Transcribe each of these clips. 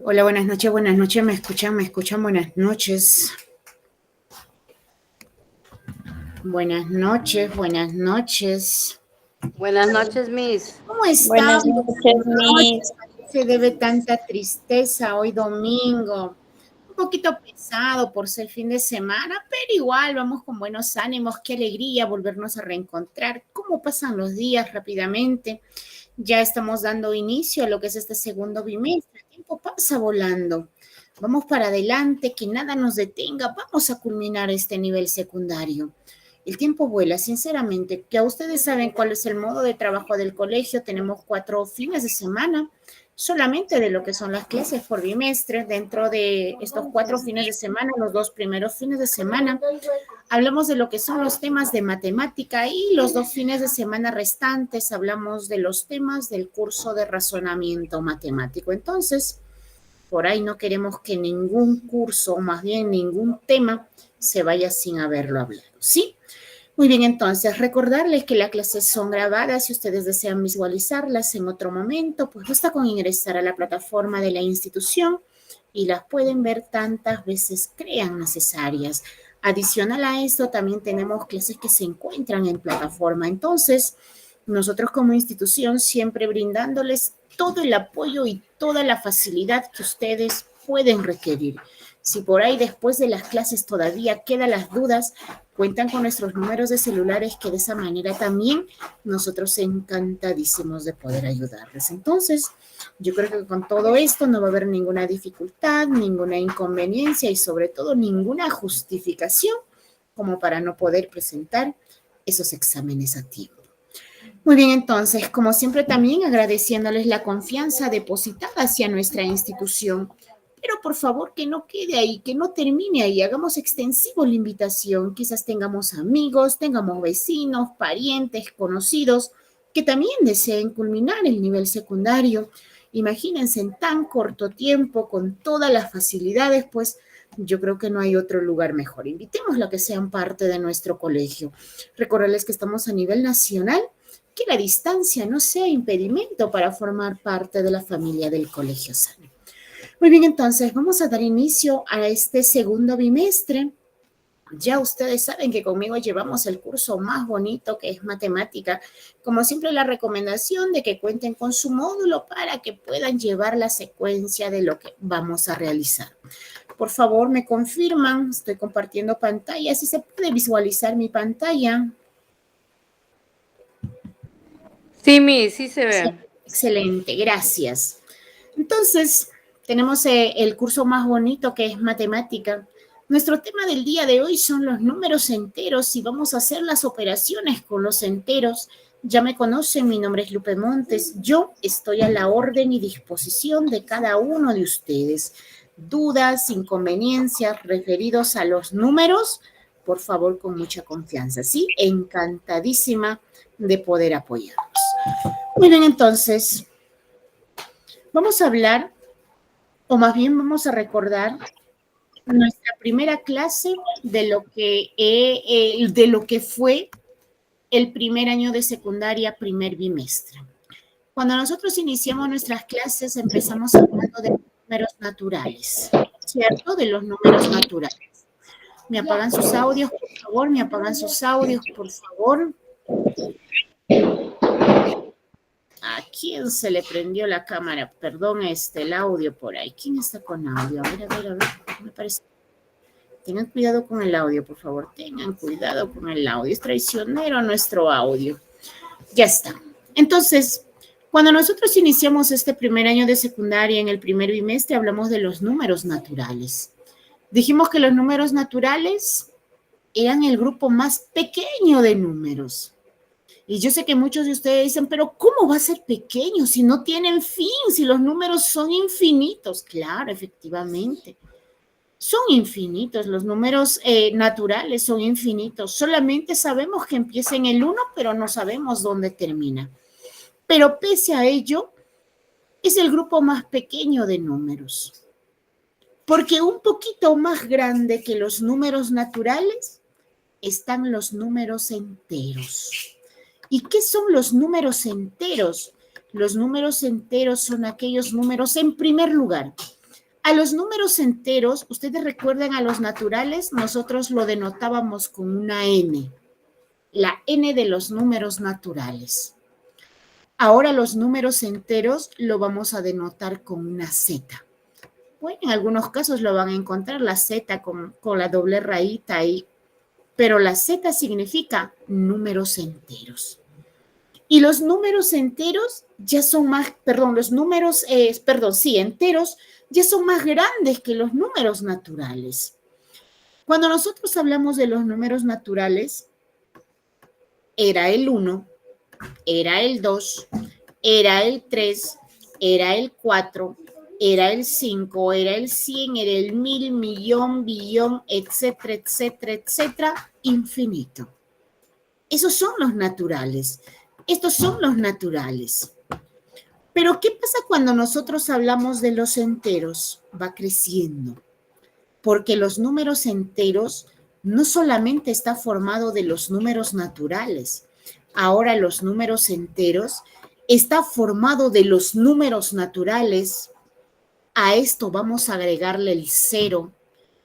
Hola, buenas noches, ¿me escuchan, buenas noches. Buenas noches, buenas noches. Buenas noches, Miss. ¿Cómo está? Buenas noches, Miss. Se debe tanta tristeza hoy domingo. Un poquito pesado por ser fin de semana, pero igual vamos con buenos ánimos. Qué alegría volvernos a reencontrar. ¿Cómo pasan los días rápidamente? Ya estamos dando inicio a lo que es este segundo bimestre. El tiempo pasa volando. Vamos para adelante, que nada nos detenga. Vamos a culminar este nivel secundario. El tiempo vuela, sinceramente. Ya ustedes saben cuál es el modo de trabajo del colegio. Tenemos 4 fines de semana solamente de lo que son las clases por bimestre. Dentro de estos 4 fines de semana, los 2 primeros fines de semana, hablamos de lo que son los temas de matemática y los 2 fines de semana restantes hablamos de los temas del curso de razonamiento matemático. Entonces, por ahí no queremos que ningún curso, o más bien ningún tema, se vaya sin haberlo hablado, ¿sí? Muy bien, entonces, recordarles que las clases son grabadas. Si ustedes desean visualizarlas en otro momento, pues basta con ingresar a la plataforma de la institución y las pueden ver tantas veces crean necesarias. Adicional a esto, también tenemos clases que se encuentran en plataforma. Entonces, nosotros como institución siempre brindándoles todo el apoyo y toda la facilidad que ustedes pueden requerir. Si por ahí después de las clases todavía quedan las dudas, cuentan con nuestros números de celulares, que de esa manera también nosotros encantadísimos de poder ayudarles. Entonces, yo creo que con todo esto no va a haber ninguna dificultad, ninguna inconveniencia y sobre todo ninguna justificación como para no poder presentar esos exámenes a tiempo. Muy bien, entonces, como siempre también agradeciéndoles la confianza depositada hacia nuestra institución, pero por favor que no quede ahí, que no termine ahí, hagamos extensivo la invitación, quizás tengamos amigos, tengamos vecinos, parientes, conocidos, que también deseen culminar el nivel secundario. Imagínense en tan corto tiempo, con todas las facilidades, pues yo creo que no hay otro lugar mejor. Invitémoslos a que sean parte de nuestro colegio. Recordarles que estamos a nivel nacional, que la distancia no sea impedimento para formar parte de la familia del Colegio Sano. Muy bien, entonces vamos a dar inicio a este segundo bimestre. Ya ustedes saben que conmigo llevamos el curso más bonito, que es matemática. Como siempre, la recomendación de que cuenten con su módulo para que puedan llevar la secuencia de lo que vamos a realizar. Por favor, me confirman, estoy compartiendo pantalla, si se puede visualizar mi pantalla. Sí, Miss, sí se ve. Sí, excelente, gracias. Entonces, tenemos el curso más bonito, que es matemática. Nuestro tema del día de hoy son los números enteros y vamos a hacer las operaciones con los enteros. Ya me conocen, mi nombre es Lupe Montes. Yo estoy a la orden y disposición de cada uno de ustedes. Dudas, inconveniencias referidos a los números, por favor, con mucha confianza, ¿sí? Encantadísima de poder apoyarnos. Muy bien, entonces, vamos a hablar, o más bien vamos a recordar nuestra primera clase de lo que fue el primer año de secundaria, primer bimestre. Cuando nosotros iniciamos nuestras clases, empezamos hablando de números naturales, ¿cierto? De los números naturales. ¿Me apagan sus audios, por favor? ¿Me apagan sus audios, por favor? ¿A quién se le prendió la cámara? Perdón, el audio por ahí. ¿Quién está con audio? A ver. Me parece. Tengan cuidado con el audio, por favor. Tengan cuidado con el audio. Es traicionero nuestro audio. Ya está. Entonces, cuando nosotros iniciamos este primer año de secundaria, en el primer bimestre, hablamos de los números naturales. Dijimos que los números naturales eran el grupo más pequeño de números. Y yo sé que muchos de ustedes dicen, pero ¿cómo va a ser pequeño si no tienen fin, si los números son infinitos? Claro, efectivamente. Son infinitos, los números naturales son infinitos. Solamente sabemos que empieza en el 1, pero no sabemos dónde termina. Pero pese a ello, es el grupo más pequeño de números. Porque un poquito más grande que los números naturales están los números enteros. ¿Y qué son los números enteros? Los números enteros son aquellos números en primer lugar. A los números enteros, ustedes recuerdan a los naturales, nosotros lo denotábamos con una N, la N de los números naturales. Ahora los números enteros lo vamos a denotar con una Z. Bueno, en algunos casos lo van a encontrar la Z con la doble rayita ahí, pero la Z significa números enteros. Y los números enteros ya son más, enteros ya son más grandes que los números naturales. Cuando nosotros hablamos de los números naturales, era el 1, era el 2, era el 3, era el 4, era el 5, era el 100, era el 1000, millón, billón, etcétera, etcétera, etcétera, infinito. Esos son los naturales. Estos son los naturales. Pero ¿qué pasa cuando nosotros hablamos de los enteros? Va creciendo. Porque los números enteros no solamente está formado de los números naturales. Ahora los números enteros está formado de los números naturales. A esto vamos a agregarle el 0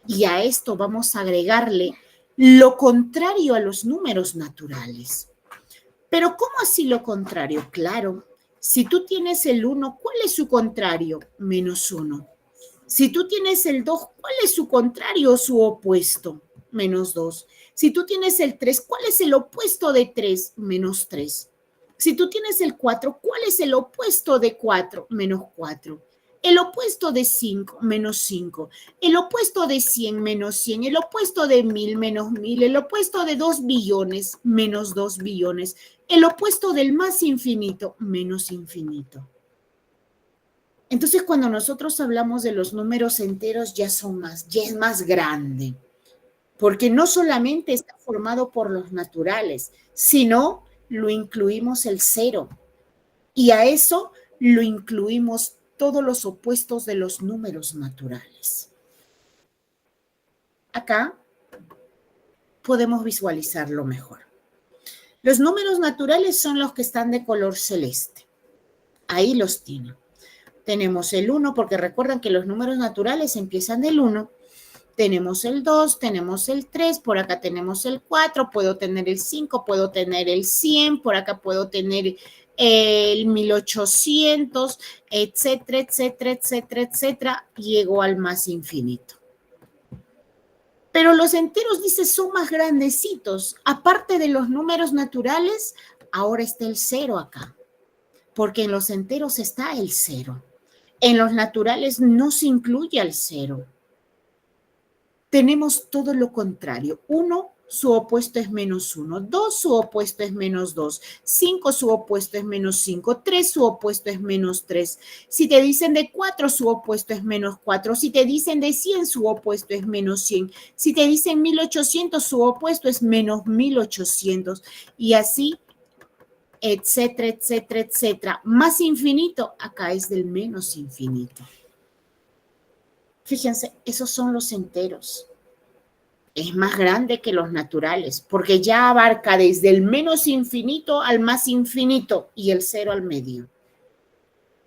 y a esto vamos a agregarle lo contrario a los números naturales. Pero ¿cómo así lo contrario? Claro, si tú tienes el 1, ¿cuál es su contrario? -1. Si tú tienes el 2, ¿cuál es su contrario o su opuesto? -2. Si tú tienes el 3, ¿cuál es el opuesto de 3? -3. Si tú tienes el 4, ¿cuál es el opuesto de 4? -4. El opuesto de 5, -5. El opuesto de 100, -100. El opuesto de 1000, -1000. El opuesto de 2 billones, -2 billones. El opuesto del más infinito, menos infinito. Entonces, cuando nosotros hablamos de los números enteros, ya es más grande. Porque no solamente está formado por los naturales, sino lo incluimos el 0. Y a eso lo incluimos todos los opuestos de los números naturales. Acá podemos visualizarlo mejor. Los números naturales son los que están de color celeste. Ahí los tienen. Tenemos el 1, porque recuerdan que los números naturales empiezan del 1. Tenemos el 2, tenemos el 3, por acá tenemos el 4, puedo tener el 5, puedo tener el 100, por acá puedo tener el 1800, etcétera, etcétera, etcétera, etcétera, llego al más infinito. Pero los enteros, dice, son más grandecitos. Aparte de los números naturales, ahora está el 0 acá, porque en los enteros está el 0. En los naturales no se incluye el 0. Tenemos todo lo contrario. 1, su opuesto es -1. 2, su opuesto es -2. 5, su opuesto es -5. 3, su opuesto es -3. Si te dicen de 4, su opuesto es -4. Si te dicen de 100, su opuesto es -100. Si te dicen 1800, su opuesto es -1800. Y así, etcétera, etcétera, etcétera. Más infinito, acá es del menos infinito. Fíjense, esos son los enteros. Es más grande que los naturales, porque ya abarca desde el menos infinito al más infinito y el 0 al medio.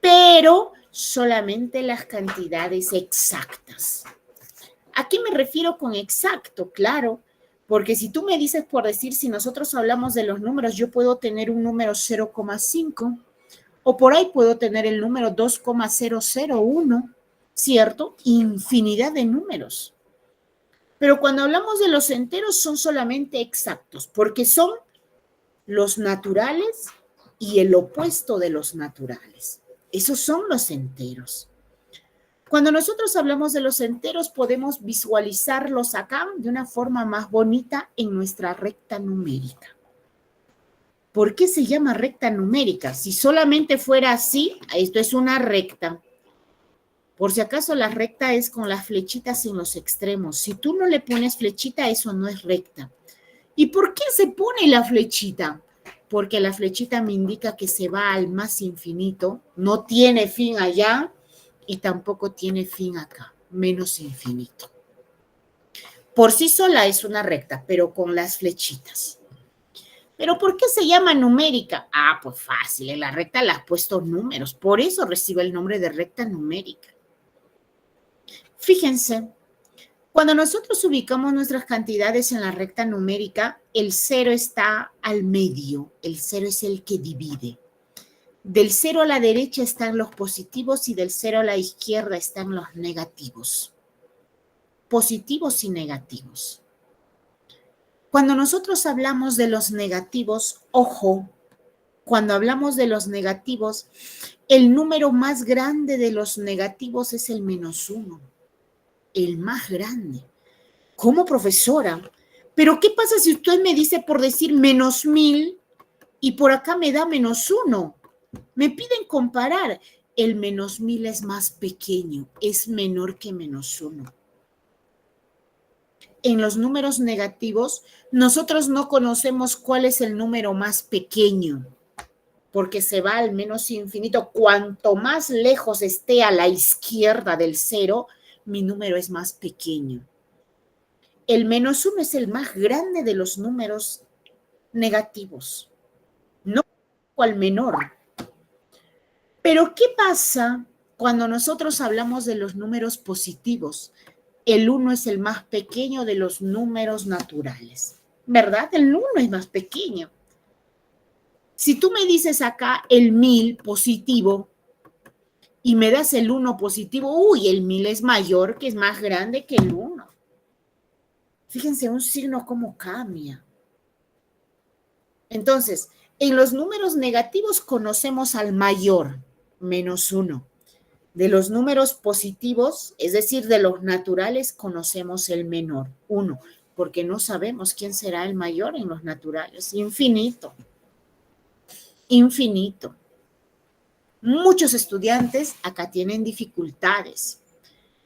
Pero solamente las cantidades exactas. ¿A qué me refiero con exacto? Claro, porque si tú me dices, por decir, si nosotros hablamos de los números, yo puedo tener un número 0,5 o por ahí puedo tener el número 2,001. ¿Cierto? Infinidad de números. Pero cuando hablamos de los enteros son solamente exactos, porque son los naturales y el opuesto de los naturales. Esos son los enteros. Cuando nosotros hablamos de los enteros podemos visualizarlos acá de una forma más bonita en nuestra recta numérica. ¿Por qué se llama recta numérica? Si solamente fuera así, esto es una recta. Por si acaso la recta es con las flechitas en los extremos. Si tú no le pones flechita, eso no es recta. ¿Y por qué se pone la flechita? Porque la flechita me indica que se va al más infinito, no tiene fin allá y tampoco tiene fin acá, menos infinito. Por sí sola es una recta, pero con las flechitas. ¿Pero por qué se llama numérica? Ah, pues fácil, en la recta le has puesto números, por eso recibe el nombre de recta numérica. Fíjense, cuando nosotros ubicamos nuestras cantidades en la recta numérica, el cero está al medio, el cero es el que divide. Del cero a la derecha están los positivos y del cero a la izquierda están los negativos. Positivos y negativos. Cuando nosotros hablamos de los negativos, ojo, cuando hablamos de los negativos, el número más grande de los negativos es el -1, el más grande. ¿Cómo, profesora? ¿Pero qué pasa si usted me dice por decir -1000 y por acá me da -1? Me piden comparar. El -1000 es más pequeño, es menor que -1. En los números negativos, nosotros no conocemos cuál es el número más pequeño, porque se va al menos infinito. Cuanto más lejos esté a la izquierda del cero, mi número es más pequeño. El -1 es el más grande de los números negativos, no al menor. Pero, ¿qué pasa cuando nosotros hablamos de los números positivos? El 1 es el más pequeño de los números naturales, ¿verdad? El 1 es más pequeño. Si tú me dices acá el 1000 positivo y me das el 1 positivo, uy, el 1000 es mayor, que es más grande que el 1. Fíjense un signo cómo cambia. Entonces, en los números negativos conocemos al mayor, -1. De los números positivos, es decir, de los naturales, conocemos el menor, 1, porque no sabemos quién será el mayor en los naturales. Infinito. Infinito. Muchos estudiantes acá tienen dificultades.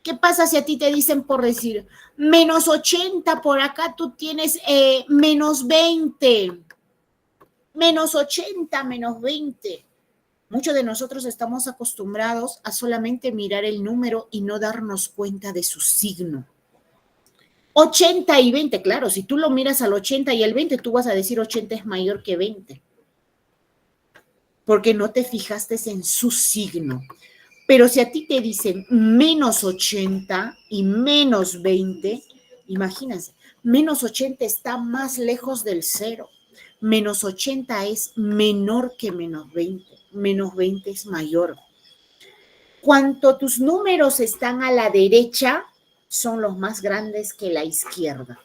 ¿Qué pasa si a ti te dicen por decir -80, por acá tú tienes -20? -80, -20. Muchos de nosotros estamos acostumbrados a solamente mirar el número y no darnos cuenta de su signo. 80 y 20, claro, si tú lo miras al 80 y el 20, tú vas a decir 80 es mayor que 20. Porque no te fijaste en su signo. Pero si a ti te dicen -80 y -20, imagínense, -80 está más lejos del cero. -80 es menor que -20. -20 es mayor. Cuanto tus números están a la derecha, son los más grandes que la izquierda.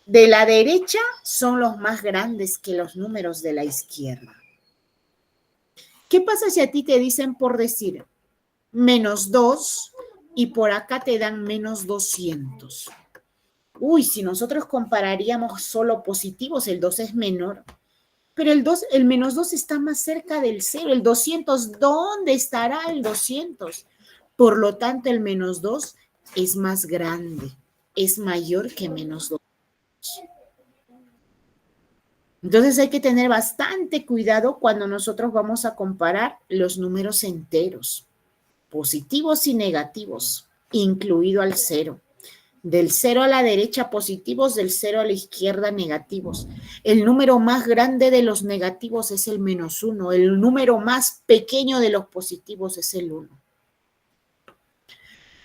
De la derecha son los más grandes que los números de la izquierda. ¿Qué pasa si a ti te dicen por decir -2 y por acá te dan -200? Uy, si nosotros compararíamos solo positivos, el 2 es menor. Pero el -2 está más cerca del 0. El 200, ¿dónde estará el 200? Por lo tanto, el -2 es más grande, es mayor que -2. Entonces hay que tener bastante cuidado cuando nosotros vamos a comparar los números enteros, positivos y negativos, incluido al 0. Del 0 a la derecha positivos, del 0 a la izquierda negativos. El número más grande de los negativos es el -1. El número más pequeño de los positivos es el 1.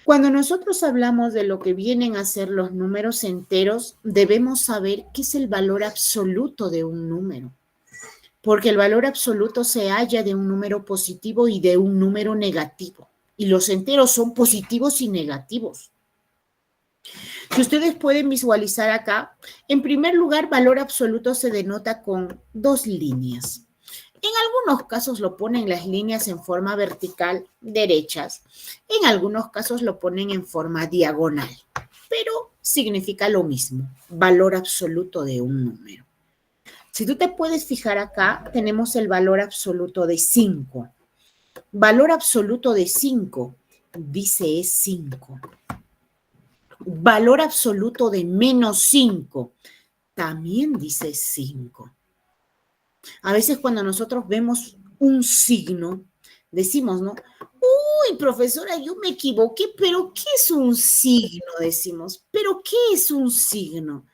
Cuando nosotros hablamos de lo que vienen a ser los números enteros, debemos saber qué es el valor absoluto de un número. Porque el valor absoluto se halla de un número positivo y de un número negativo. Y los enteros son positivos y negativos. Si ustedes pueden visualizar acá, en primer lugar, valor absoluto se denota con 2 líneas. En algunos casos lo ponen las líneas en forma vertical, derechas. En algunos casos lo ponen en forma diagonal, pero significa lo mismo, valor absoluto de un número. Si tú te puedes fijar acá, tenemos el valor absoluto de 5. Valor absoluto de 5, dice es 5. Valor absoluto de -5, también dice 5. A veces cuando nosotros vemos un signo, decimos, ¿no? Uy, profesora, yo me equivoqué, pero ¿qué es un signo? Decimos, ¿pero qué es un signo?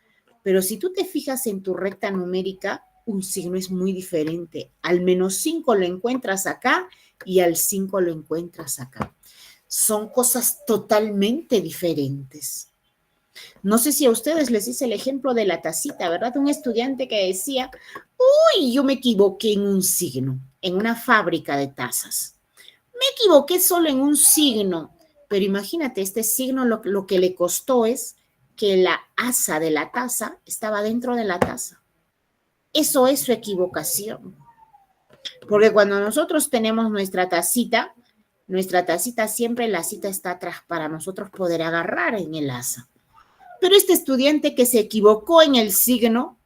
Pero si tú te fijas en tu recta numérica, un signo es muy diferente. Al -5 lo encuentras acá y al 5 lo encuentras acá. Son cosas totalmente diferentes. No sé si a ustedes les hice el ejemplo de la tacita, ¿verdad? Un estudiante que decía, uy, yo me equivoqué en un signo, en una fábrica de tazas. Me equivoqué solo en un signo, pero imagínate, este signo lo que le costó es que la asa de la taza estaba dentro de la taza. Eso es su equivocación. Porque cuando nosotros tenemos nuestra tacita siempre la cita está atrás para nosotros poder agarrar en el asa. Pero este estudiante que se equivocó en el signo,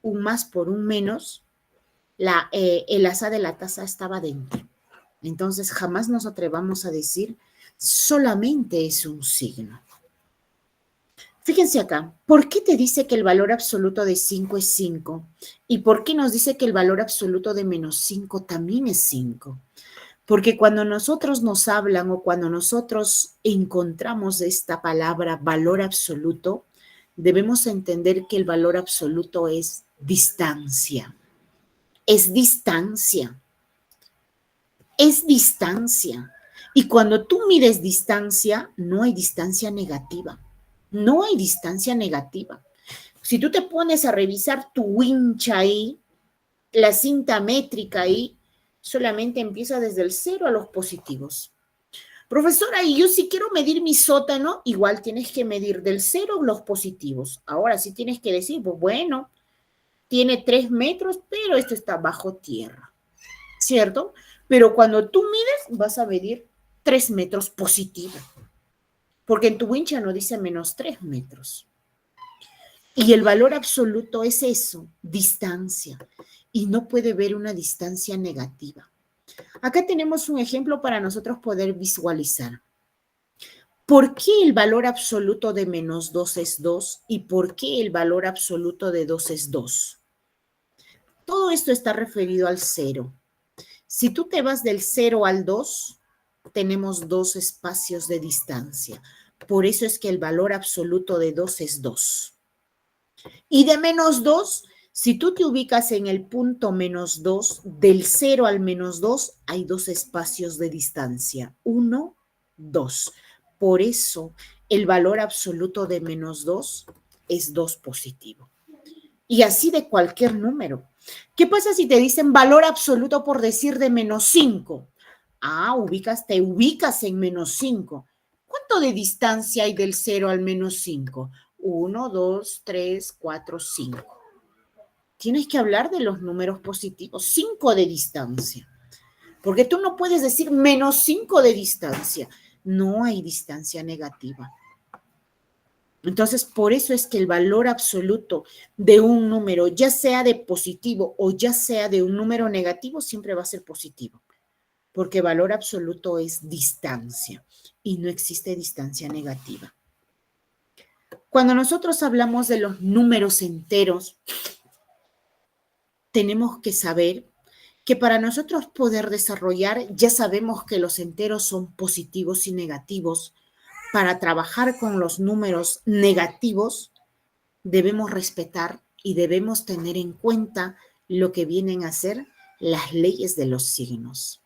un más por un menos, el asa de la taza estaba dentro. Entonces jamás nos atrevamos a decir solamente es un signo. Fíjense acá, ¿por qué te dice que el valor absoluto de 5 es 5? ¿Y por qué nos dice que el valor absoluto de -5 también es 5? Porque cuando nosotros nos hablan o cuando nosotros encontramos esta palabra valor absoluto, debemos entender que el valor absoluto es distancia. Es distancia. Es distancia. Y cuando tú mides distancia, no hay distancia negativa. No hay distancia negativa. Si tú te pones a revisar tu wincha ahí, la cinta métrica ahí, solamente empieza desde el 0 a los positivos. Profesora, y yo si quiero medir mi sótano, igual tienes que medir del 0 los positivos. Ahora sí tienes que decir, pues bueno, tiene 3 metros, pero esto está bajo tierra, ¿cierto? Pero cuando tú mides, vas a medir 3 metros positivos, porque en tu wincha no dice -3 metros. Y el valor absoluto es eso, distancia. Y no puede haber una distancia negativa. Acá tenemos un ejemplo para nosotros poder visualizar. ¿Por qué el valor absoluto de -2 es 2 y por qué el valor absoluto de 2 es 2? Todo esto está referido al 0. Si tú te vas del 0 al 2, tenemos 2 espacios de distancia. Por eso es que el valor absoluto de 2 es 2. Y de -2, si tú te ubicas en el punto -2, del 0 al -2 hay 2 espacios de distancia. 1, 2. Por eso el valor absoluto de -2 es 2 positivo. Y así de cualquier número. ¿Qué pasa si te dicen valor absoluto por decir de -5? Ah, te ubicas en -5. ¿Cuánto de distancia hay del 0 al -5? 1, 2, 3, 4, 5. Tienes que hablar de los números positivos, 5 de distancia. Porque tú no puedes decir -5 de distancia. No hay distancia negativa. Entonces, por eso es que el valor absoluto de un número, ya sea de positivo o ya sea de un número negativo, siempre va a ser positivo. Porque valor absoluto es distancia y no existe distancia negativa. Cuando nosotros hablamos de los números enteros, tenemos que saber que para nosotros poder desarrollar, ya sabemos que los enteros son positivos y negativos. Para trabajar con los números negativos, debemos respetar y debemos tener en cuenta lo que vienen a ser las leyes de los signos.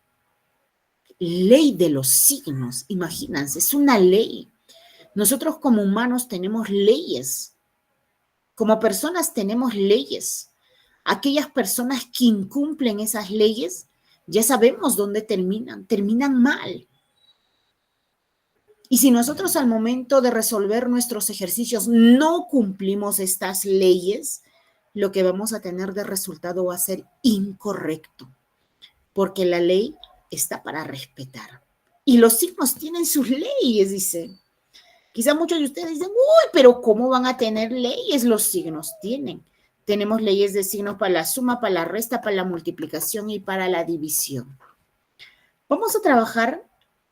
Ley de los signos, imagínense, es una ley. Nosotros como humanos tenemos leyes. Como personas tenemos leyes. Aquellas personas que incumplen esas leyes, ya sabemos dónde terminan mal. Y si nosotros al momento de resolver nuestros ejercicios no cumplimos estas leyes, lo que vamos a tener de resultado va a ser incorrecto, porque la ley está para respetar. Y los signos tienen sus leyes, dice. Quizá muchos de ustedes dicen, uy, pero ¿cómo van a tener leyes los signos? Tenemos leyes de signos para la suma, para la resta, para la multiplicación y para la división. Vamos a trabajar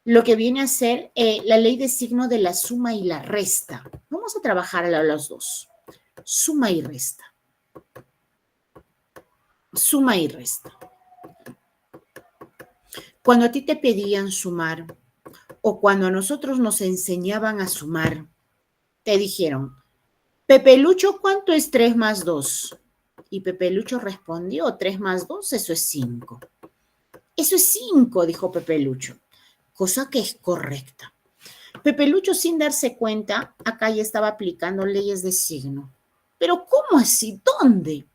lo que viene a ser la ley de signo de la suma y la resta. Vamos a trabajar a los dos. Suma y resta. Suma y resta. Cuando a ti te pedían sumar o cuando a nosotros nos enseñaban a sumar, te dijeron, Pepe Lucho, ¿cuánto es 3 más 2? Y Pepe Lucho respondió, 3 más 2, eso es 5. Eso es 5, dijo Pepe Lucho, cosa que es correcta. Pepe Lucho, sin darse cuenta, acá ya estaba aplicando leyes de signo. Pero ¿cómo así? ¿Dónde?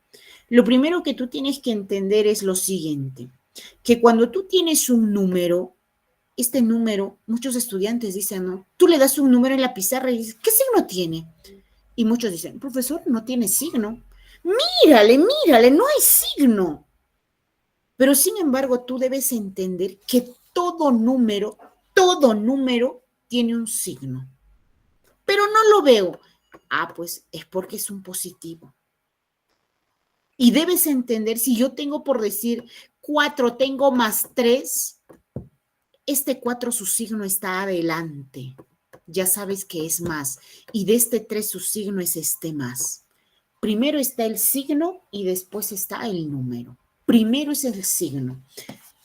Lo primero que tú tienes que entender es lo siguiente, que cuando tú tienes un número, este número, muchos estudiantes dicen, ¿no? Tú le das un número en la pizarra y dices, ¿qué signo tiene? Y muchos dicen, profesor, no tiene signo. Mírale, mírale, no hay signo. Pero sin embargo, tú debes entender que todo número tiene un signo. Pero no lo veo. Ah, pues es porque es un positivo. Y debes entender, si yo tengo por decir 4, tengo más 3, este 4 su signo está adelante. Ya sabes que es más. Y de este 3 su signo es este más. Primero está el signo y después está el número. Primero es el signo.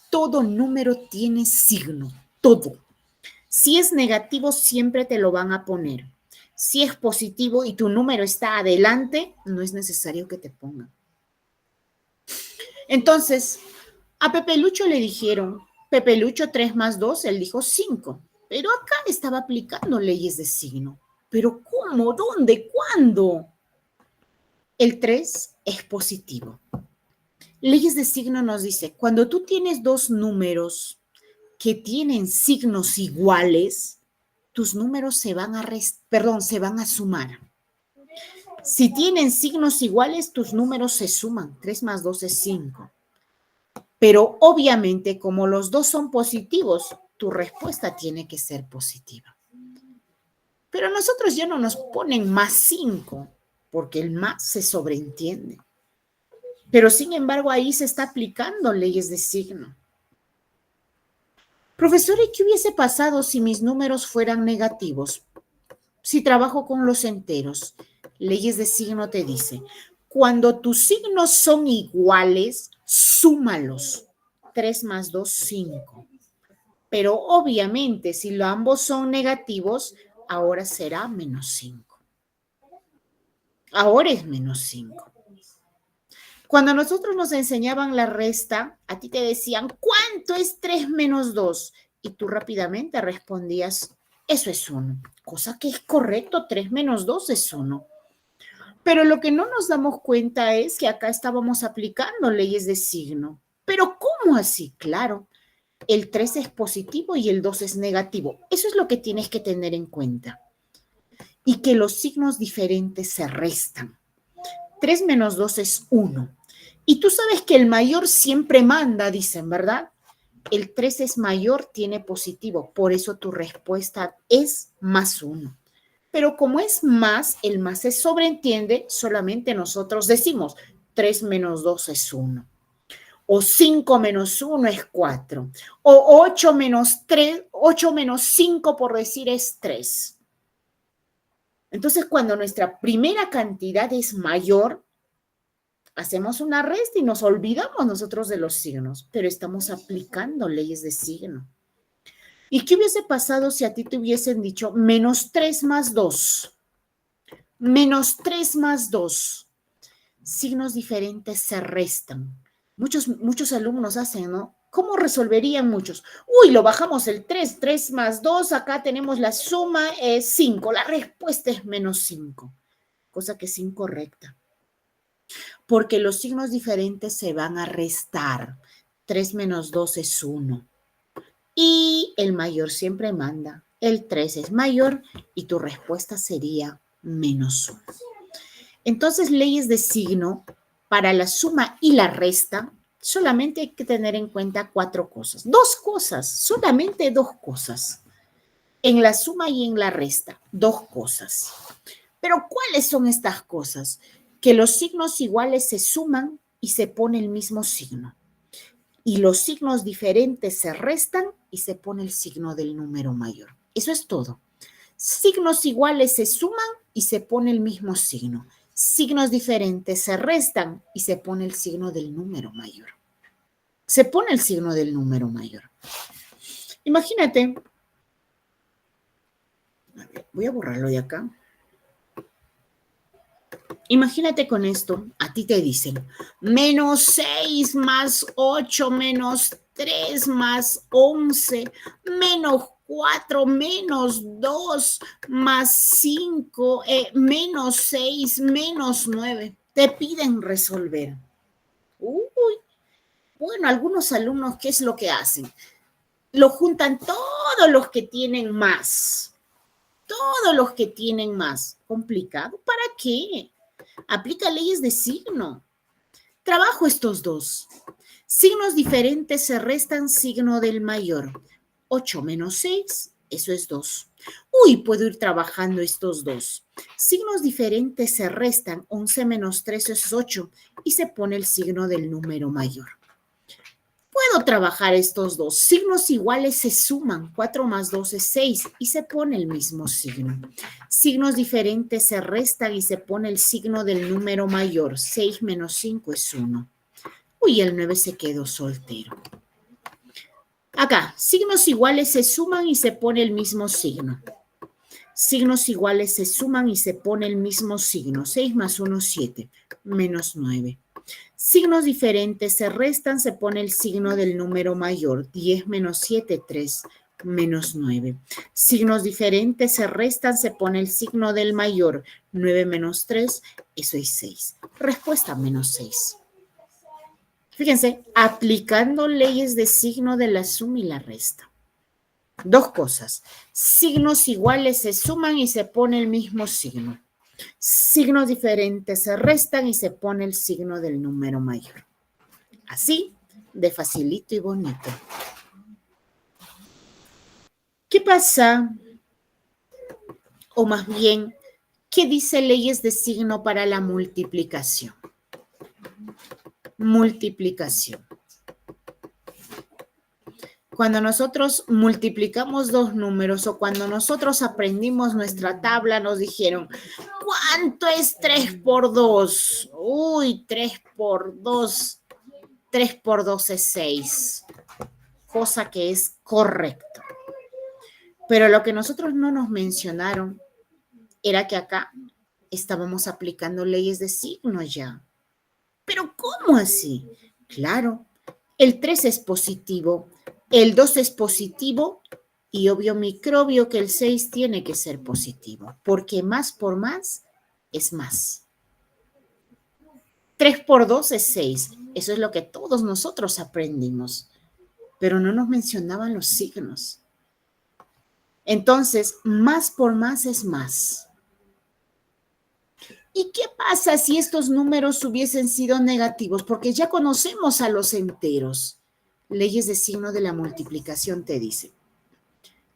Todo número tiene signo, todo. Si es negativo, siempre te lo van a poner. Si es positivo y tu número está adelante, no es necesario que te pongan. Entonces, a Pepe Lucho le dijeron, Pepe Lucho 3 más 2, él dijo 5. Pero acá estaba aplicando leyes de signo. ¿Pero cómo? ¿Dónde? ¿Cuándo? El 3 es positivo. Leyes de signo nos dice, cuando tú tienes dos números que tienen signos iguales, tus números se van a sumar. Si tienen signos iguales, tus números se suman. 3 más 2 es 5. Pero obviamente, como los dos son positivos, tu respuesta tiene que ser positiva. Pero nosotros ya no nos ponen más 5, porque el más se sobreentiende. Pero sin embargo, ahí se está aplicando leyes de signo. Profesor, ¿y qué hubiese pasado si mis números fueran negativos? Si trabajo con los enteros, leyes de signo te dice, cuando tus signos son iguales, súmalos. 3 más 2, 5. Pero obviamente, si ambos son negativos, ahora será menos 5. Ahora es menos 5. Cuando nosotros nos enseñaban la resta, a ti te decían, ¿cuánto es 3 menos 2? Y tú rápidamente respondías, eso es 1. Cosa que es correcto, 3 menos 2 es 1. Pero lo que no nos damos cuenta es que acá estábamos aplicando leyes de signo. ¿Pero cómo así? Claro, el 3 es positivo y el 2 es negativo. Eso es lo que tienes que tener en cuenta. Y que los signos diferentes se restan. 3 menos 2 es 1. Y tú sabes que el mayor siempre manda, dicen, ¿verdad? El 3 es mayor, tiene positivo. Por eso tu respuesta es más 1. Pero como es más, el más se sobreentiende, solamente nosotros decimos 3 menos 2 es 1. O 5 menos 1 es 4. O 8 menos 3, 8 menos 5 por decir es 3. Entonces, cuando nuestra primera cantidad es mayor, hacemos una resta y nos olvidamos nosotros de los signos, pero estamos aplicando leyes de signo. ¿Y qué hubiese pasado si a ti te hubiesen dicho menos 3 más 2? Menos 3 más 2. Signos diferentes se restan. Muchos alumnos hacen, ¿no? ¿Cómo resolverían muchos? Uy, lo bajamos el 3, 3 más 2, acá tenemos la suma, es 5. La respuesta es menos 5, cosa que es incorrecta. Porque los signos diferentes se van a restar. 3 menos 2 es 1. Y el mayor siempre manda. El 3 es mayor y tu respuesta sería menos 1. Entonces, leyes de signo para la suma y la resta, solamente hay que tener en cuenta 4 cosas. 2 cosas, solamente 2 cosas. En la suma y en la resta, 2 cosas. Pero ¿cuáles son estas cosas? Que los signos iguales se suman y se pone el mismo signo. Y los signos diferentes se restan y se pone el signo del número mayor. Eso es todo. Signos iguales se suman y se pone el mismo signo. Signos diferentes se restan y se pone el signo del número mayor. Se pone el signo del número mayor. Imagínate, a ver, voy a borrarlo de acá. Imagínate con esto, a ti te dicen, menos 6 más 8 menos 3 más 11 menos 4 menos 2 más 5 menos 6 menos 9. Te piden resolver. Uy, bueno, algunos alumnos, ¿qué es lo que hacen? Lo juntan todos los que tienen más. Todos los que tienen más. ¿Complicado? ¿Para qué? Aplica leyes de signo. Trabajo estos dos. Signos diferentes se restan signo del mayor. 8 menos 6, eso es 2. Uy, puedo ir trabajando estos dos. Signos diferentes se restan. 11 menos 3 es 8 y se pone el signo del número mayor. Puedo trabajar estos dos. Signos iguales se suman. 4 más 2 es 6 y se pone el mismo signo. Signos diferentes se restan y se pone el signo del número mayor. 6 menos 5 es 1. Uy, el 9 se quedó soltero. Acá, signos iguales se suman y se pone el mismo signo. Signos iguales se suman y se pone el mismo signo. 6 más 1, 7, menos 9. Signos diferentes se restan, se pone el signo del número mayor. 10 menos 7, 3, menos 9. Signos diferentes se restan, se pone el signo del mayor. 9 menos 3, eso es 6. Respuesta menos 6. Fíjense, aplicando leyes de signo de la suma y la resta. Dos cosas. Signos iguales se suman y se pone el mismo signo. Signos diferentes se restan y se pone el signo del número mayor. Así, de facilito y bonito. ¿Qué pasa? O más bien, ¿qué dice leyes de signo para la multiplicación? Multiplicación. Cuando nosotros multiplicamos dos números o cuando nosotros aprendimos nuestra tabla, nos dijeron, ¿cuánto es 3 por 2? Uy, 3 por 2. 3 por 2 es 6. Cosa que es correcto. Pero lo que nosotros no nos mencionaron era que acá estábamos aplicando leyes de signo ya. ¿Pero cómo así? Claro, el 3 es positivo, el 2 es positivo y obvio microbio que el 6 tiene que ser positivo, porque más por más es más. 3 por 2 es 6. Eso es lo que todos nosotros aprendimos, pero no nos mencionaban los signos. Entonces, más por más es más. ¿Y qué pasa si estos números hubiesen sido negativos? Porque ya conocemos a los enteros. Leyes de signo de la multiplicación te dicen,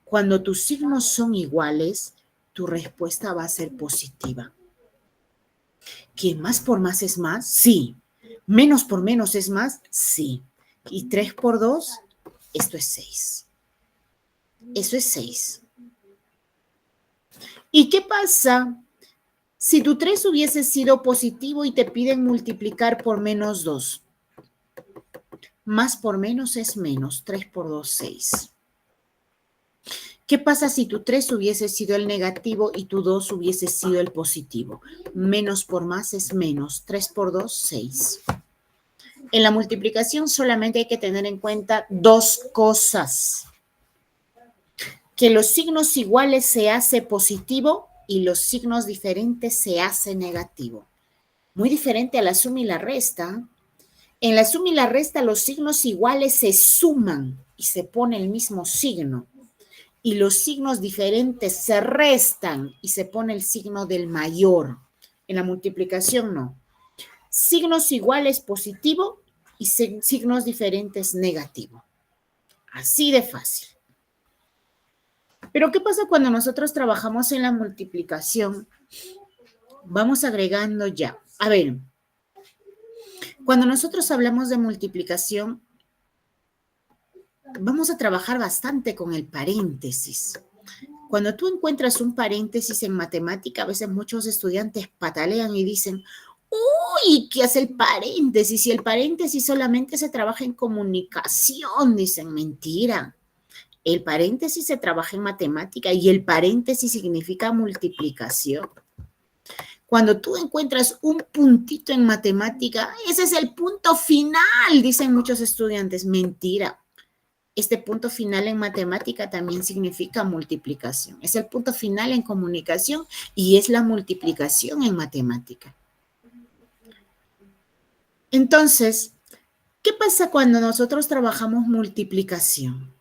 cuando tus signos son iguales, tu respuesta va a ser positiva. ¿Que más por más es más? Sí. ¿Menos por menos es más? Sí. ¿Y 3 por 2? Esto es 6. Eso es 6. ¿Y qué pasa si tu 3 hubiese sido positivo y te piden multiplicar por menos 2? Más por menos es menos. 3 por 2, 6. ¿Qué pasa si tu 3 hubiese sido el negativo y tu 2 hubiese sido el positivo? Menos por más es menos. 3 por 2, 6. En la multiplicación solamente hay que tener en cuenta dos cosas. Que los signos iguales se hace positivo y los signos diferentes se hace negativo. Muy diferente a la suma y la resta. En la suma y la resta los signos iguales se suman y se pone el mismo signo. Y los signos diferentes se restan y se pone el signo del mayor. En la multiplicación no. Signos iguales positivo y signos diferentes negativo. Así de fácil. Pero ¿qué pasa cuando nosotros trabajamos en la multiplicación? Vamos agregando ya. A ver, cuando nosotros hablamos de multiplicación, vamos a trabajar bastante con el paréntesis. Cuando tú encuentras un paréntesis en matemática, a veces muchos estudiantes patalean y dicen, uy, ¿qué hace el paréntesis? Si el paréntesis solamente se trabaja en comunicación, dicen, mentira. El paréntesis se trabaja en matemática y el paréntesis significa multiplicación. Cuando tú encuentras un puntito en matemática, ese es el punto final, dicen muchos estudiantes. Mentira. Este punto final en matemática también significa multiplicación. Es el punto final en comunicación y es la multiplicación en matemática. Entonces, ¿qué pasa cuando nosotros trabajamos multiplicación?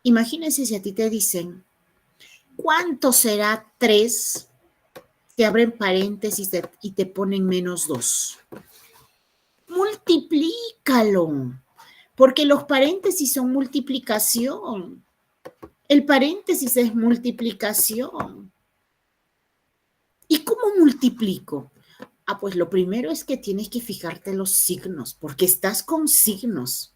Imagínense si a ti te dicen, ¿cuánto será 3? Te abren paréntesis y te ponen -2. Multiplícalo, porque los paréntesis son multiplicación. El paréntesis es multiplicación. ¿Y cómo multiplico? Pues lo primero es que tienes que fijarte los signos, porque estás con signos.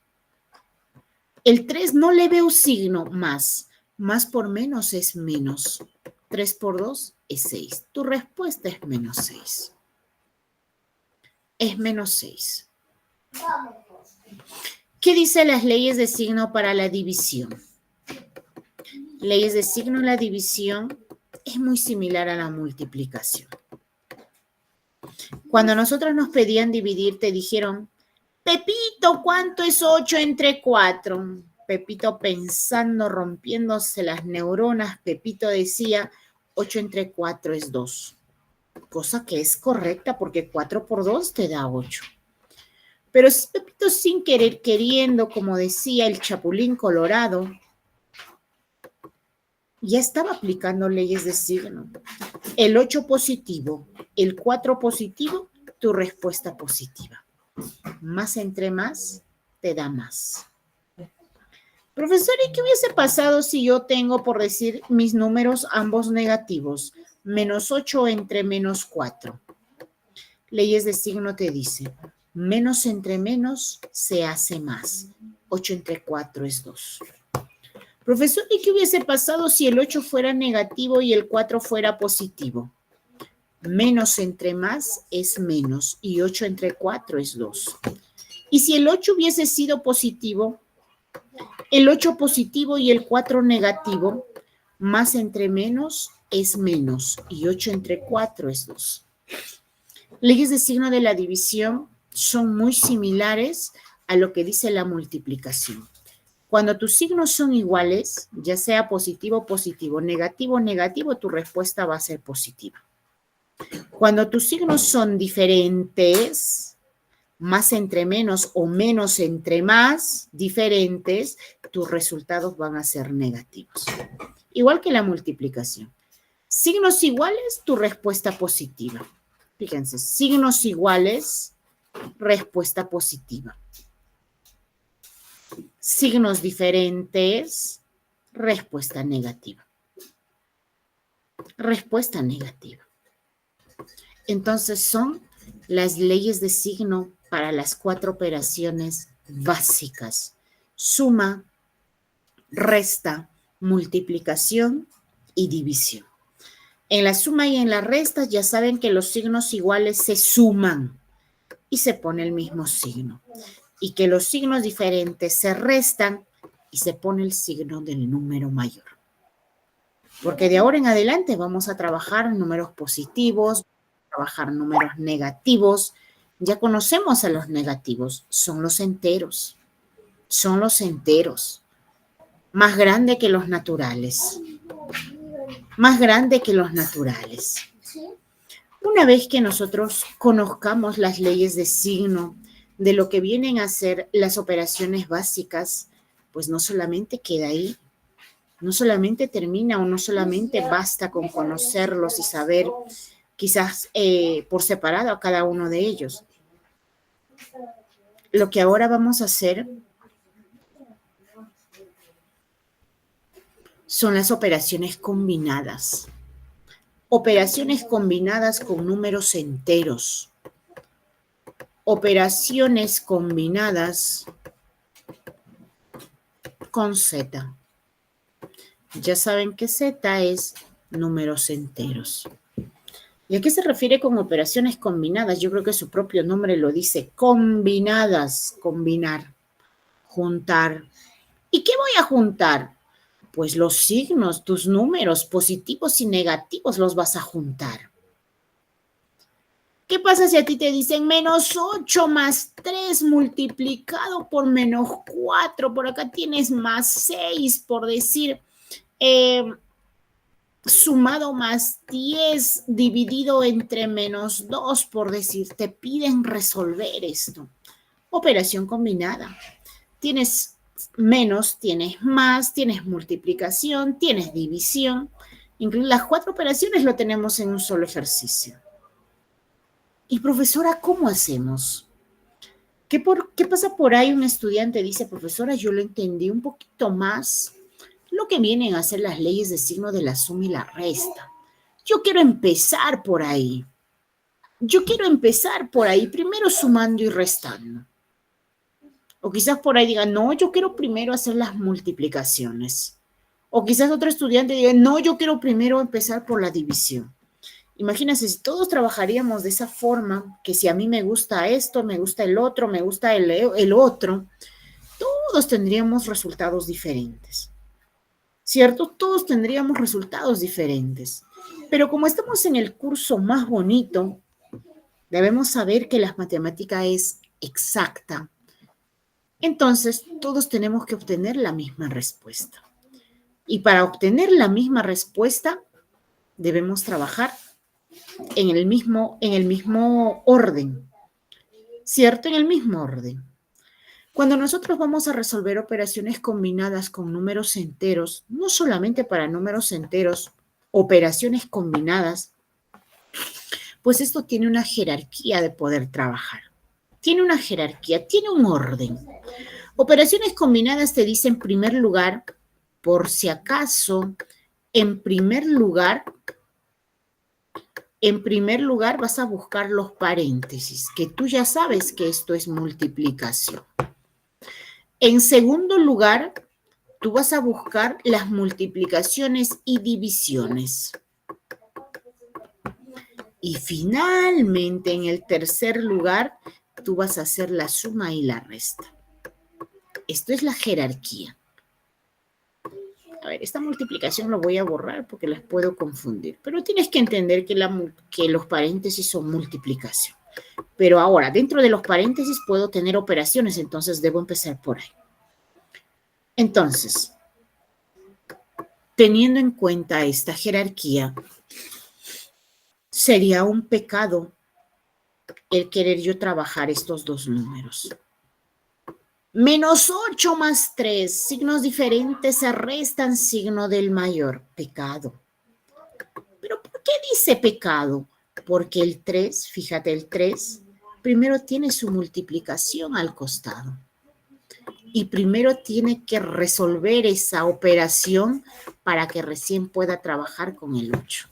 El 3 no le veo signo más. Más por menos es menos. 3 por 2 es 6. Tu respuesta es -6. Es -6. ¿Qué dicen las leyes de signo para la división? Leyes de signo en la división es muy similar a la multiplicación. Cuando nosotros nos pedían dividir, te dijeron, Pepito, ¿cuánto es 8 entre 4? Pepito pensando, rompiéndose las neuronas, Pepito decía, 8 entre 4 es 2. Cosa que es correcta porque 4 por 2 te da 8. Pero Pepito sin querer, queriendo, como decía el Chapulín Colorado, ya estaba aplicando leyes de signo. El 8 positivo, el 4 positivo, tu respuesta positiva. Más entre más, te da más. Profesor, ¿y qué hubiese pasado si yo tengo, por decir, mis números ambos negativos? -8 entre -4. Leyes de signo te dicen, menos entre menos se hace más. 8 entre 4 es 2. Profesor, ¿y qué hubiese pasado si el 8 fuera negativo y el 4 fuera positivo? Menos entre más es menos y 8 entre 4 es 2. Y si el 8 hubiese sido positivo, el 8 positivo y el 4 negativo, más entre menos es menos y 8 entre 4 es 2. Leyes de signo de la división son muy similares a lo que dice la multiplicación. Cuando tus signos son iguales, ya sea positivo, positivo, negativo, negativo, tu respuesta va a ser positiva. Cuando tus signos son diferentes, más entre menos o menos entre más diferentes, tus resultados van a ser negativos. Igual que la multiplicación. Signos iguales, tu respuesta positiva. Fíjense, signos iguales, respuesta positiva. Signos diferentes, respuesta negativa. Respuesta negativa. Entonces son las leyes de signo para las 4 operaciones básicas. Suma, resta, multiplicación y división. En la suma y en la resta ya saben que los signos iguales se suman y se pone el mismo signo. Y que los signos diferentes se restan y se pone el signo del número mayor. Porque de ahora en adelante vamos a trabajar números positivos, trabajar números negativos. Ya conocemos a los negativos, son los enteros. Son los enteros. Más grande que los naturales. Más grande que los naturales. Una vez que nosotros conozcamos las leyes de signo, de lo que vienen a ser las operaciones básicas, pues no solamente queda ahí, no solamente termina o no solamente basta con conocerlos y saber quizás por separado a cada uno de ellos. Lo que ahora vamos a hacer son las operaciones combinadas. Operaciones combinadas con números enteros. Operaciones combinadas con Z. Ya saben que Z es números enteros. ¿Y a qué se refiere con operaciones combinadas? Yo creo que su propio nombre lo dice. Combinadas, combinar, juntar. ¿Y qué voy a juntar? Pues los signos, tus números positivos y negativos los vas a juntar. ¿Qué pasa si a ti te dicen menos 8 más 3 multiplicado por menos 4? Por acá tienes más 6, por decir, sumado más 10 dividido entre menos 2, por decir. Te piden resolver esto. Operación combinada. Tienes menos, tienes más, tienes multiplicación, tienes división. Incluso las 4 operaciones lo tenemos en un solo ejercicio. Y profesora, ¿cómo hacemos? ¿Qué pasa por ahí? Un estudiante dice, profesora, yo lo entendí un poquito más lo que vienen a ser las leyes de signo de la suma y la resta. Yo quiero empezar por ahí. Primero sumando y restando. O quizás por ahí diga, no, yo quiero primero hacer las multiplicaciones. O quizás otro estudiante diga, no, yo quiero primero empezar por la división. Imagínense, si todos trabajaríamos de esa forma, que si a mí me gusta esto, me gusta el otro, me gusta el otro, todos tendríamos resultados diferentes. ¿Cierto? Todos tendríamos resultados diferentes. Pero como estamos en el curso más bonito, debemos saber que la matemática es exacta. Entonces, todos tenemos que obtener la misma respuesta. Y para obtener la misma respuesta, debemos trabajar en el mismo orden, ¿cierto? En el mismo orden. Cuando nosotros vamos a resolver operaciones combinadas con números enteros, no solamente para números enteros, operaciones combinadas, pues esto tiene una jerarquía de poder trabajar. Tiene una jerarquía, tiene un orden. Operaciones combinadas te dice en primer lugar, por si acaso, en primer lugar vas a buscar los paréntesis, que tú ya sabes que esto es multiplicación. En segundo lugar, tú vas a buscar las multiplicaciones y divisiones. Y finalmente, en el tercer lugar, tú vas a hacer la suma y la resta. Esto es la jerarquía. A ver, esta multiplicación lo voy a borrar porque las puedo confundir. Pero tienes que entender que los paréntesis son multiplicación. Pero ahora, dentro de los paréntesis puedo tener operaciones, entonces debo empezar por ahí. Entonces, teniendo en cuenta esta jerarquía, sería un pecado el querer yo trabajar estos dos números. Menos 8 más 3, signos diferentes se restan, signo del mayor, pecado. ¿Pero por qué dice pecado? Porque el 3, fíjate, el 3, primero tiene su multiplicación al costado. Y primero tiene que resolver esa operación para que recién pueda trabajar con el 8.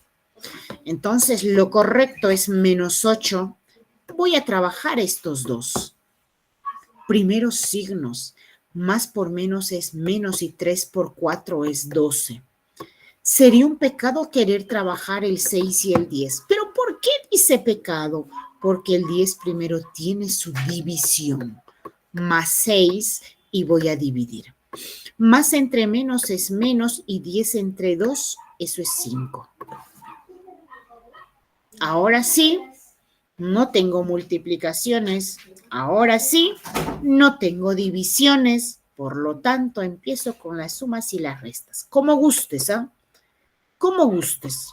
Entonces, lo correcto es menos 8. Voy a trabajar estos dos. Primeros signos. Más por menos es menos y 3 por 4 es 12. Sería un pecado querer trabajar el 6 y el 10. ¿Pero por qué dice pecado? Porque el 10 primero tiene su división. Más 6 y voy a dividir. Más entre menos es menos y 10 entre 2, eso es 5. Ahora sí, no tengo multiplicaciones. Ahora sí, no tengo divisiones. Por lo tanto, empiezo con las sumas y las restas. Como gustes, ¿ah? Como gustes.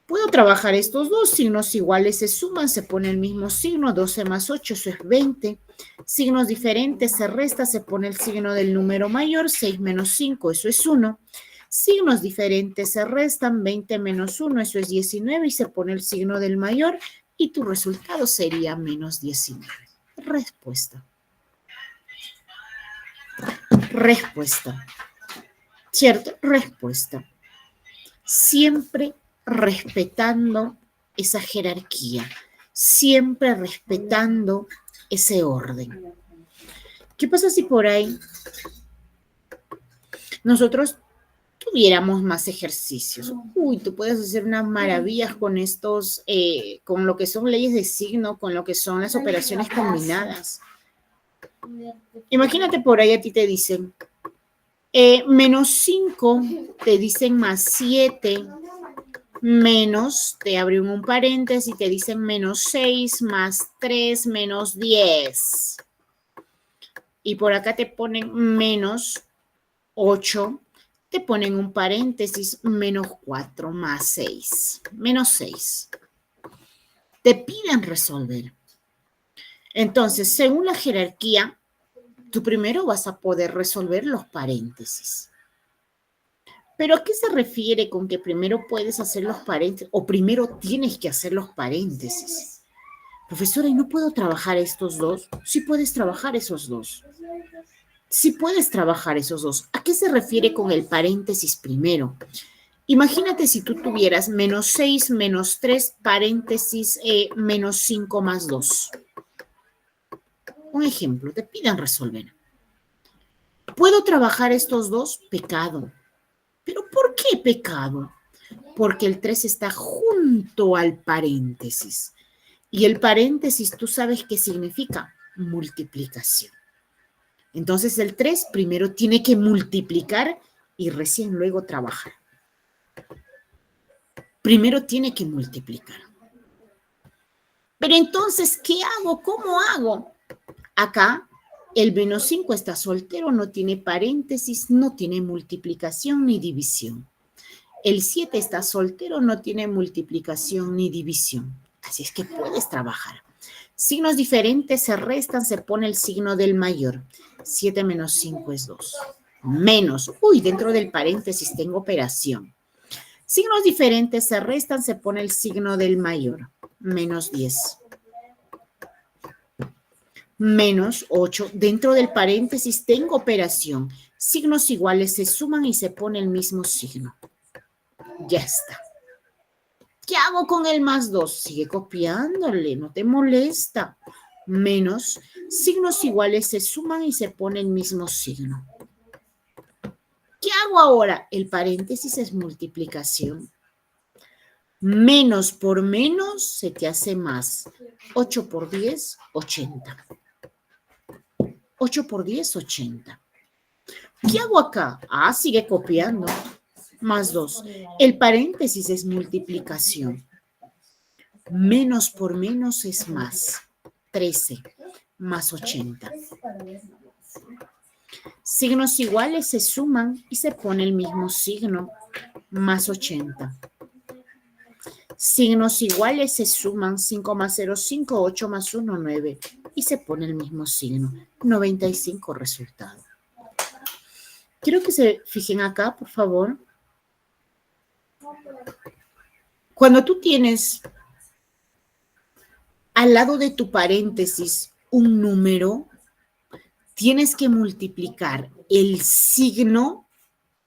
Puedo trabajar estos dos signos iguales, se suman, se pone el mismo signo, 12 más 8, eso es 20. Signos diferentes, se resta, se pone el signo del número mayor, 6 menos 5, eso es 1. Signos diferentes se restan, 20 menos 1, eso es 19, y se pone el signo del mayor, y tu resultado sería menos 19. Respuesta. Respuesta. ¿Cierto? Respuesta. Siempre respetando esa jerarquía, siempre respetando ese orden. ¿Qué pasa si por ahí nosotros tuviéramos más ejercicios? Uy, tú puedes hacer unas maravillas con estos, con lo que son leyes de signo, con lo que son las operaciones combinadas. Imagínate por ahí a ti te dicen, menos 5, te dicen más 7, menos, te abren un paréntesis y te dicen menos 6 más 3 menos 10. Y por acá te ponen menos 8, te ponen un paréntesis, menos 4 más 6, menos 6. Te piden resolver. Entonces, según la jerarquía, tú primero vas a poder resolver los paréntesis. ¿Pero a qué se refiere con que primero puedes hacer los paréntesis o primero tienes que hacer los paréntesis? Profesora, ¿y no puedo trabajar estos dos? Sí puedes trabajar esos dos. Sí puedes trabajar esos dos. ¿A qué se refiere con el paréntesis primero? Imagínate si tú tuvieras menos 6, menos 3, paréntesis, menos 5 más 2. Un ejemplo, te pidan resolver. ¿Puedo trabajar estos dos? Pecado. ¿Pero por qué pecado? Porque el 3 está junto al paréntesis. Y el paréntesis, ¿tú sabes qué significa? Multiplicación. Entonces el 3 primero tiene que multiplicar y recién luego trabajar. Primero tiene que multiplicar. Pero entonces, ¿qué hago? ¿Cómo hago? Acá el menos 5 está soltero, no tiene paréntesis, no tiene multiplicación ni división. El 7 está soltero, no tiene multiplicación ni división. Así es que puedes trabajar. Signos diferentes se restan, se pone el signo del mayor. 7 menos 5 es 2. Menos, dentro del paréntesis tengo operación. Signos diferentes se restan, se pone el signo del mayor. Menos 10. Menos 8. Dentro del paréntesis tengo operación. Signos iguales se suman y se pone el mismo signo. Ya está. ¿Qué hago con el más 2? Sigue copiándole, no te molesta. Menos, signos iguales se suman y se pone el mismo signo. ¿Qué hago ahora? El paréntesis es multiplicación. Menos por menos se te hace más. 8 por 10, 80. 8 por 10, 80. ¿Qué hago acá? Sigue copiando. Más 2. El paréntesis es multiplicación. Menos por menos es más. 13 más 80. Signos iguales se suman y se pone el mismo signo. Más 80. Signos iguales se suman. 5 más 0, 5, 8 más 1, 9. Y se pone el mismo signo. 95 resultado. Quiero que se fijen acá, por favor. Cuando tú tienes al lado de tu paréntesis un número, tienes que multiplicar el signo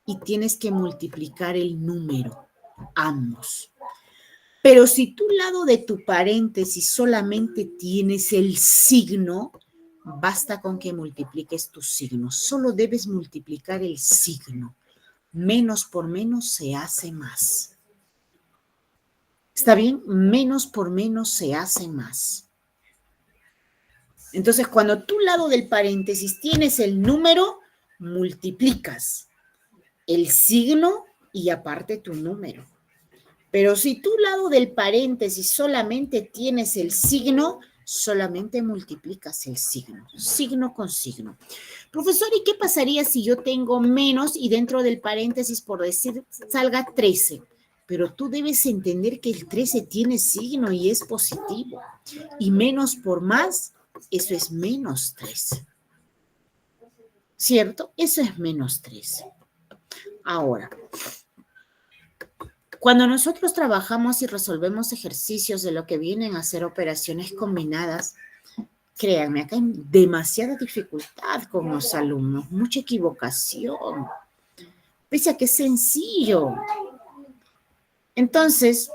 y tienes que multiplicar el número, ambos. Pero si tú al lado de tu paréntesis solamente tienes el signo, basta con que multipliques tu signo. Solo debes multiplicar el signo. Menos por menos se hace más. ¿Está bien? Menos por menos se hace más. Entonces, cuando tú al lado del paréntesis tienes el número, multiplicas el signo y aparte tu número. Pero si tú al lado del paréntesis solamente tienes el signo, solamente multiplicas el signo, signo con signo. Profesor, ¿y qué pasaría si yo tengo menos y dentro del paréntesis, por decir, salga 13? Pero tú debes entender que el 13 tiene signo y es positivo. Y menos por más, eso es menos 13. ¿Cierto? Eso es menos 13. Ahora, cuando nosotros trabajamos y resolvemos ejercicios de lo que vienen a ser operaciones combinadas, créanme, acá hay demasiada dificultad con los alumnos, mucha equivocación, pese a que es sencillo. Entonces,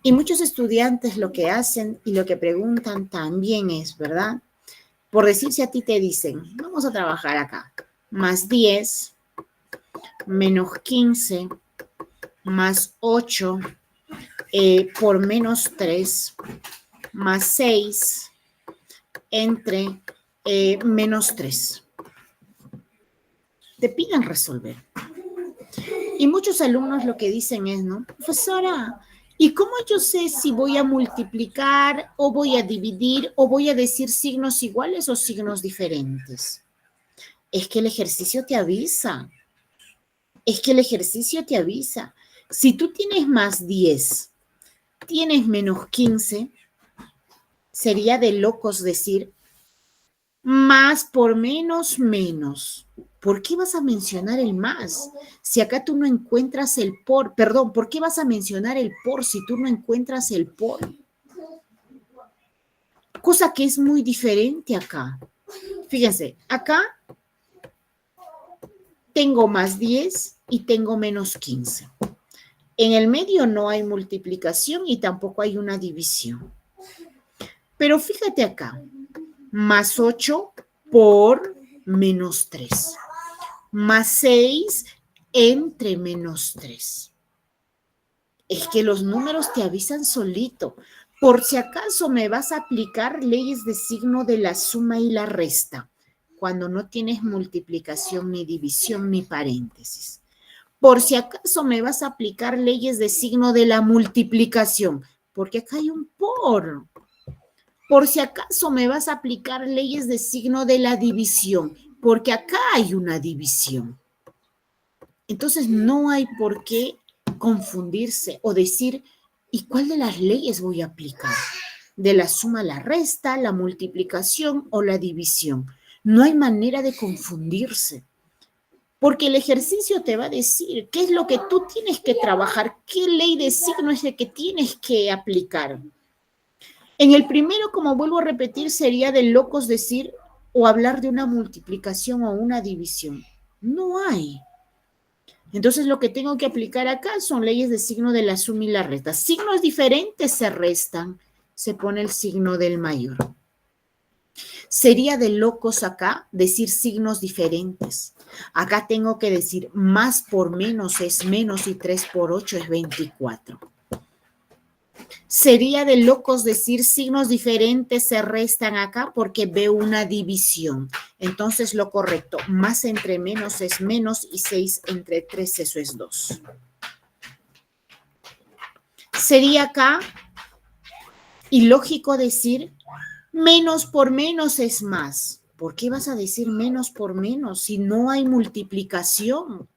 y muchos estudiantes lo que hacen y lo que preguntan también es, ¿verdad? Por decir, si a ti te dicen, vamos a trabajar acá, más 10, menos 15, más 8, por menos 3, más 6, entre menos 3. Te piden resolver. Y muchos alumnos lo que dicen es, ¿no? Profesora, ¿Y cómo yo sé si voy a multiplicar o voy a dividir o voy a decir signos iguales o signos diferentes? Es que el ejercicio te avisa. Es que el ejercicio te avisa. Si tú tienes más 10, tienes menos 15, sería de locos decir más por menos, menos. ¿Por qué vas a mencionar el más? Si acá tú no encuentras el por, perdón, ¿por qué vas a mencionar el por si tú no encuentras el por? Cosa que es muy diferente acá. Fíjense, acá tengo más 10 y tengo menos 15. En el medio no hay multiplicación y tampoco hay una división. Pero fíjate acá, más 8 por menos 3, más 6 entre menos 3. Es que los números te avisan solito. Por si acaso me vas a aplicar leyes de signo de la suma y la resta, cuando no tienes multiplicación, ni división, ni paréntesis. Por si acaso me vas a aplicar leyes de signo de la multiplicación, porque acá hay un por. Por si acaso me vas a aplicar leyes de signo de la división, porque acá hay una división. Entonces no hay por qué confundirse o decir, ¿y cuál de las leyes voy a aplicar? ¿De la suma a la resta, la multiplicación o la división? No hay manera de confundirse. Porque el ejercicio te va a decir qué es lo que tú tienes que trabajar, qué ley de signo es el que tienes que aplicar. En el primero, como vuelvo a repetir, sería de locos decir o hablar de una multiplicación o una división. No hay. Entonces lo que tengo que aplicar acá son leyes de signo de la suma y la resta. Signos diferentes se restan, se pone el signo del mayor. Sería de locos acá decir signos diferentes. Acá tengo que decir más por menos es menos y 3 por 8 es 24. Sería de locos decir signos diferentes se restan acá porque veo una división. Entonces lo correcto, más entre menos es menos y 6 entre 3, eso es 2. Sería acá ilógico decir menos por menos es más. ¿Por qué vas a decir menos por menos si no hay multiplicación?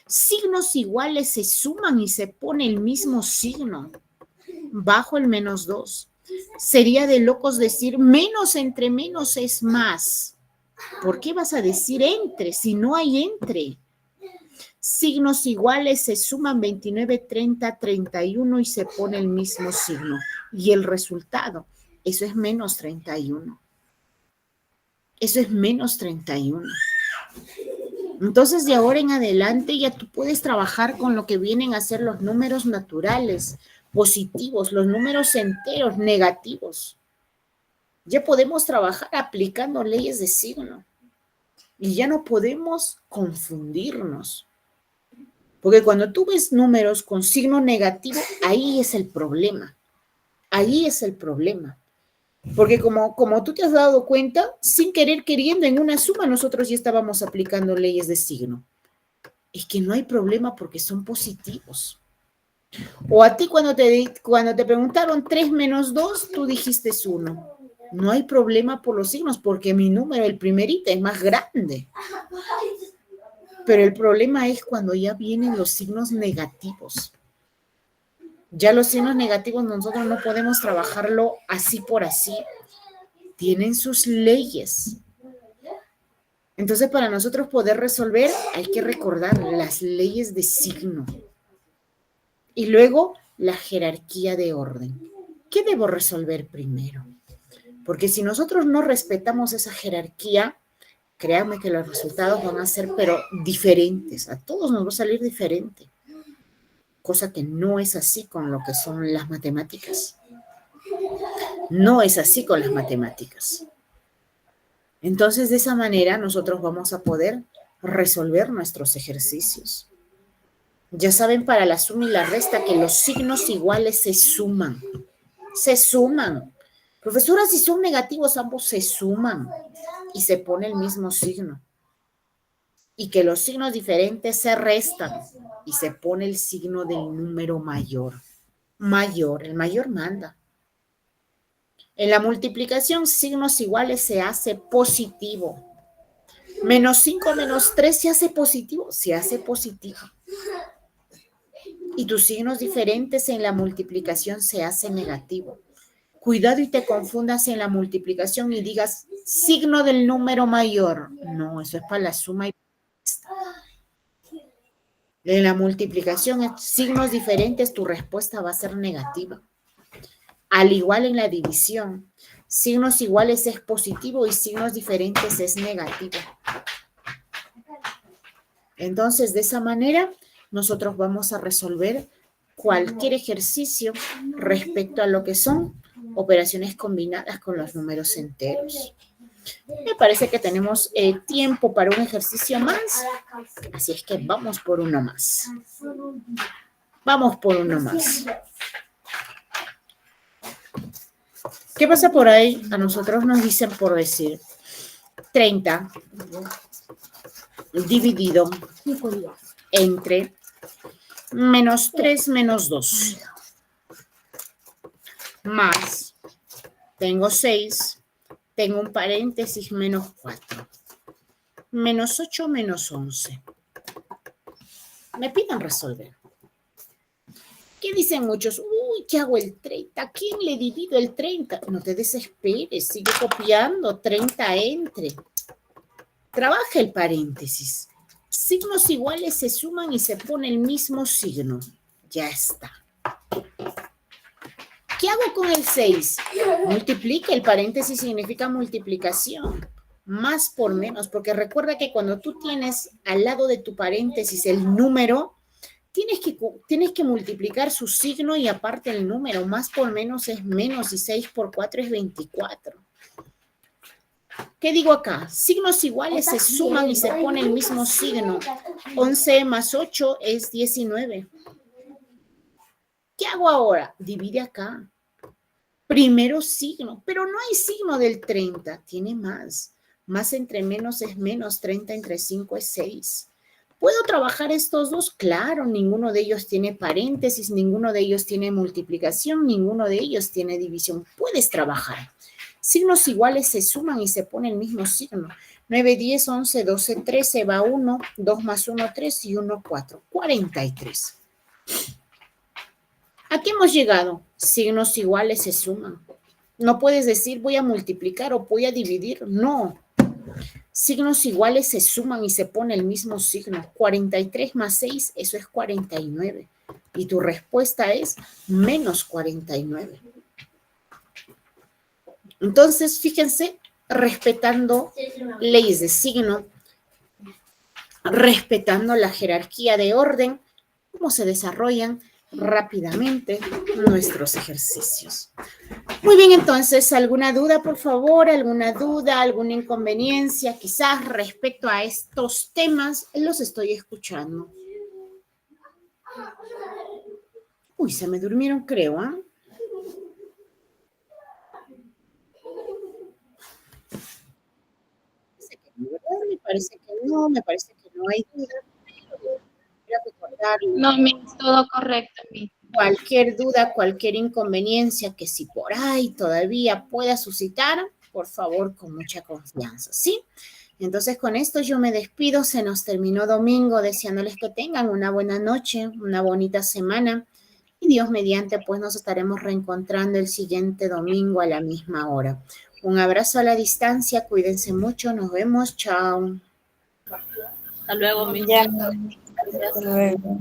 Signos iguales se suman y se pone el mismo signo bajo el menos 2. Sería de locos decir menos entre menos es más. ¿Por qué vas a decir entre si no hay entre? Signos iguales se suman 29, 30, 31 y se pone el mismo signo. Y el resultado, eso es menos 31. Eso es menos 31. Entonces, de ahora en adelante ya tú puedes trabajar con lo que vienen a ser los números naturales, positivos, los números enteros, negativos. Ya podemos trabajar aplicando leyes de signo. Y ya no podemos confundirnos. Porque cuando tú ves números con signo negativo, ahí es el problema. Ahí es el problema. Porque como tú te has dado cuenta, sin querer queriendo, en una suma nosotros ya estábamos aplicando leyes de signo. Es que no hay problema porque son positivos. O a ti cuando te preguntaron 3 menos 2, tú dijiste 1. No hay problema por los signos porque mi número, el primerito, es más grande. Pero el problema es cuando ya vienen los signos negativos. Ya los signos negativos nosotros no podemos trabajarlo así por así. Tienen sus leyes. Entonces, para nosotros poder resolver, hay que recordar las leyes de signo. Y luego, la jerarquía de orden. ¿Qué debo resolver primero? Porque si nosotros no respetamos esa jerarquía, créanme que los resultados van a ser, pero diferentes. A todos nos va a salir diferente. Cosa que no es así con lo que son las matemáticas. No es así con las matemáticas. Entonces, de esa manera, nosotros vamos a poder resolver nuestros ejercicios. Ya saben, para la suma y la resta, que los signos iguales se suman. Se suman. Profesora, si son negativos, ambos se suman y se pone el mismo signo. Y que los signos diferentes se restan y se pone el signo del número mayor. mayor, el mayor manda. En la multiplicación, signos iguales se hace positivo. Menos 5 menos 3 se hace positivo, se hace positivo. Y tus signos diferentes en la multiplicación se hace negativo. Cuidado y te confundas en la multiplicación y digas signo del número mayor. No, eso es para la suma y resta. En la multiplicación, signos diferentes, tu respuesta va a ser negativa. Al igual en la división, signos iguales es positivo y signos diferentes es negativo. Entonces, de esa manera, nosotros vamos a resolver cualquier ejercicio respecto a lo que son operaciones combinadas con los números enteros. Me parece que tenemos tiempo para un ejercicio más, así es que vamos por uno más. Vamos por uno más. ¿Qué pasa por ahí? A nosotros nos dicen por decir 30 dividido entre menos 3 menos 2 más, tengo 6, tengo un paréntesis menos 4, menos 8 menos 11. Me piden resolver. ¿Qué dicen muchos? Uy, ¿qué hago el 30? ¿A quién le divido el 30? No te desesperes, sigue copiando, 30 entre. Trabaja el paréntesis. Signos iguales se suman y se pone el mismo signo. Ya está. ¿Qué hago con el 6? Multiplica, el paréntesis significa multiplicación. Más por menos, porque recuerda que cuando tú tienes al lado de tu paréntesis el número, tienes que multiplicar su signo y aparte el número. Más por menos es menos y 6 por 4 es 24. ¿Qué digo acá? Signos iguales se suman y se pone el mismo signo. 11 más 8 es 19. ¿Qué hago ahora? Divide acá. Primero signo, pero no hay signo del 30, tiene más. Más entre menos es menos, 30 entre 5 es 6. ¿Puedo trabajar estos dos? Claro, ninguno de ellos tiene paréntesis, ninguno de ellos tiene multiplicación, ninguno de ellos tiene división. Puedes trabajar. Signos iguales se suman y se pone el mismo signo. 9, 10, 11, 12, 13, va 1, 2 más 1, 3 y 1, 4. 43. ¿A qué hemos llegado? Signos iguales se suman. No puedes decir voy a multiplicar o voy a dividir. No. Signos iguales se suman y se pone el mismo signo. 43 más 6, eso es 49. Y tu respuesta es menos 49. Entonces, fíjense, respetando leyes de signo, respetando la jerarquía de orden, cómo se desarrollan rápidamente nuestros ejercicios. Muy bien, entonces, ¿alguna duda, por favor? ¿Alguna duda, alguna inconveniencia? Quizás respecto a estos temas, los estoy escuchando. Uy, se me durmieron, creo, ¿ah? Me parece que no hay duda. No, Miss, todo correcto, Miss. Cualquier duda, cualquier inconveniencia que si por ahí todavía pueda suscitar, por favor, con mucha confianza, ¿sí? Entonces, con esto yo me despido. Se nos terminó domingo, deseándoles que tengan una buena noche, una bonita semana. Y Dios mediante, pues nos estaremos reencontrando el siguiente domingo a la misma hora. Un abrazo a la distancia, cuídense mucho, nos vemos, chao. Hasta luego, Miss. Ya, hasta luego.